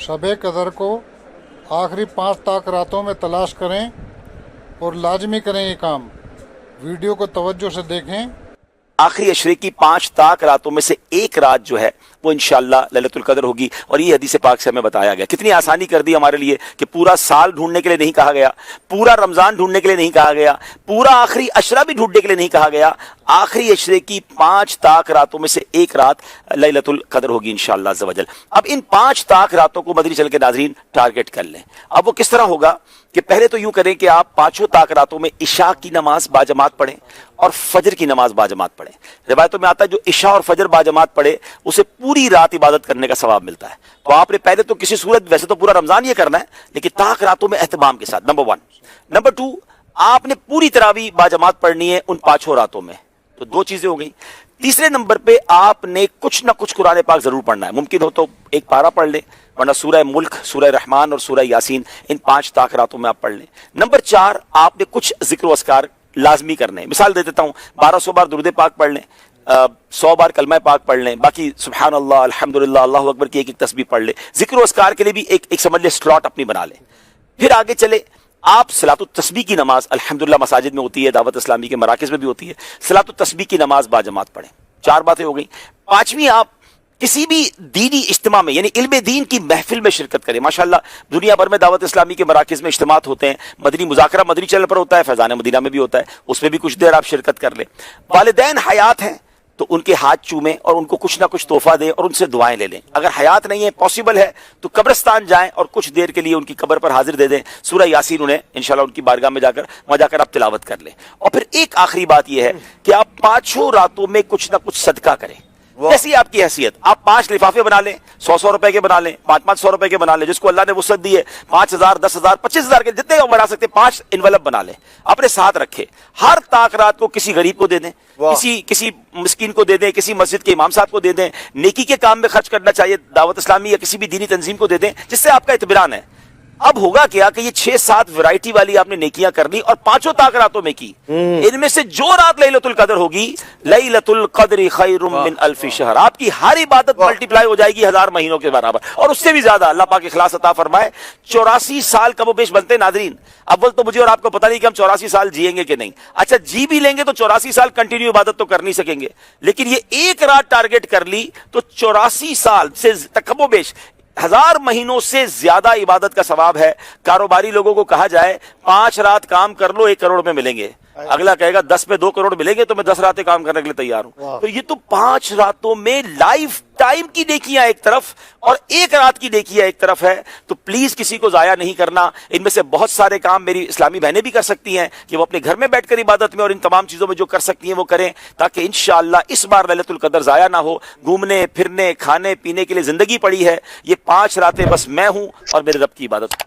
शब कदर को आखिरी 5 ताक रातों में तलाश करें और लाजमी करें ये काम। वीडियो को तवज्जो से देखें। आखिरी अशरे की 5 ताक रातों में से एक रात जो है वो इंशाअल्लाह लैलतुल कदर होगी, और ये हदीस पाक से हमें बताया गया। कितनी आसानी कर दी हमारे लिए कि पूरा साल ढूंढने के लिए नहीं कहा गया, पूरा रमजान ढूंढने के लिए नहीं कहा गया, पूरा आखिरी अशरा भी ढूंढने के लिए नहीं कहा गया। आखिरी अशरे की 5 ताक रातों में से एक रात लैलतुल कदर होगी इंशाअल्लाह अज़्ज़ वजल। अब इन 5 ताक रातों को मदनी चल के नाज़रीन टारगेट कर लें। अब वो किस तरह होगा कि पहले तो यूं करें कि आप 5 ताक रातों में इशा की नमाज बाजमात पढ़ें और फजर की नमाज बाजमात पढ़ें। रिवायतों में आता है जो इशा और फजर बाजमात पढ़े उसे पूरी रात इबादत करने का सवाब मिलता है। तो आपने पहले तो किसी सूरत, वैसे तो पूरा रमजान ये करना है, लेकिन ताक रातों में एहतमाम के साथ, नंबर 1। नंबर 2, आपने पूरी तरावी बाजमात पढ़नी है उन 5 रातों में। तो 2 चीजें हो गई। तीसरे नंबर पे आपने कुछ ना कुछ कुरान पाक जरूर पढ़ना है। मुमकिन हो तो एक पारा पढ़ लें, वरना सूरह मुल्क, सूरह रहमान और सूरह यासीन इन 5 ताक रातों में आप पढ़ लें। नंबर 4, आपने कुछ जिक्र अस्कार लाजमी करने हैं। मिसाल दे देता हूं, 1200 बार दुरूद पाक पढ़ लें, 100 बार कलमा पाक पढ़ लें, बाकी सुभान अल्लाह, अल्हम्दुलिल्लाह, अल्लाहु अकबर की एक तस्बीह पढ़ लें। जिक्र अस्कार के लिए भी एक समझ ले स्लॉट अपनी बना लें। फिर आगे चले, आप सलातुत तस्बीह की नमाज अल्हम्दुलिल्लाह मसाजिद में होती है, दावत इस्लामी के मराकिज में भी होती है, सलातुत तस्बीह की नमाज बाजमात पढ़ें। 4 बातें हो गई। 5वीं, आप किसी भी दीनी इज्तिमा में यानी इल्म दीन की महफिल में शिरकत करें। माशाअल्लाह दुनिया भर में दावत इस्लामी के मराकिज में इज्तिमात होते हैं। मदनी मुज़ाकरा मदनी चैनल पर होता है, फैज़ान मदीना में भी होता है, उसमें भी कुछ देर आप शिरकत कर लें। वालिदैन हयात हैं तो उनके हाथ चूमें और उनको कुछ ना कुछ तोहफा दें और उनसे दुआएं ले लें। अगर हयात नहीं है, पॉसिबल है, तो कब्रिस्तान जाएं और कुछ देर के लिए उनकी कब्र पर हाजिर दे दें। सूरह यासीन उन्हें इंशाल्लाह उनकी बारगाह में जाकर वहां जाकर आप तिलावत कर लें। और फिर एक आखिरी बात यह है कि आप 5 रातों में कुछ ना कुछ सदका करें। जैसी आपकी हैसियत, आप 5 लिफाफे बना लें, 100-100 रुपए के बना लें, 500-500 रुपए के बना लें, जिसको अल्लाह ने वुसअत दी है, 5000, 10,000, 25,000 के जितने आप बना सकते, 5 इनवलप बना लें, अपने साथ रखें। हर ताक रात को किसी गरीब को दे दें, किसी मिस्कीन को दे दें, किसी मस्जिद के इमाम साहब को दे दें, नेकी के काम में खर्च करना चाहिए, दावत इस्लामी या किसी भी दीनी तंजीम को दे दें, जिससे आपका इत्मीनान है। अब होगा क्या कि ये 6-7 वैरायटी वाली आपने नेकियां कर ली और 5 ताक रातों में की। इनमें से जो रात लैलतुल कदर होगी, लैलतुल कद्र खैरुम मिन अल्फि शहर, आपकी हर इबादत मल्टीप्लाई हो जाएगी 1000 महीनों के बराबर और उससे भी ज्यादा। अल्लाह पाक इखलास अता फरमाए। 84 साल कमोबेश बनते नाजरीन। अव्वल तो मुझे और आपको पता नहीं कि हम 84 साल जिएंगे कि नहीं। अच्छा, जी भी लेंगे तो 84 साल कंटिन्यू इबादत तो कर नहीं सकेंगे, लेकिन ये एक रात टारगेट कर ली तो 84 साल से कमोबेश 1000 महीनों से ज्यादा इबादत का सवाब है। कारोबारी लोगों को कहा जाए 5 रात काम कर लो 1 करोड़ में मिलेंगे, अगला कहेगा 10 पे 2 करोड़ मिलेंगे तो मैं 10 रातें काम करने के लिए तैयार हूं। तो ये तो 5 रातों में लाइफ टाइम की नेकियां एक तरफ और 1 रात की नेकियां एक तरफ है। तो प्लीज किसी को जाया नहीं करना। इनमें से बहुत सारे काम मेरी इस्लामी बहनें भी कर सकती हैं कि वो अपने घर में बैठकर इबादत में और इन तमाम चीजों में जो कर सकती हैं वो करें, ताकि इंशाअल्लाह इस बार लैलतुल कदर जाया ना हो। घूमने फिरने खाने पीने के लिए जिंदगी पड़ी है, ये 5 रातें बस मैं हूं और मेरे रब की इबादत।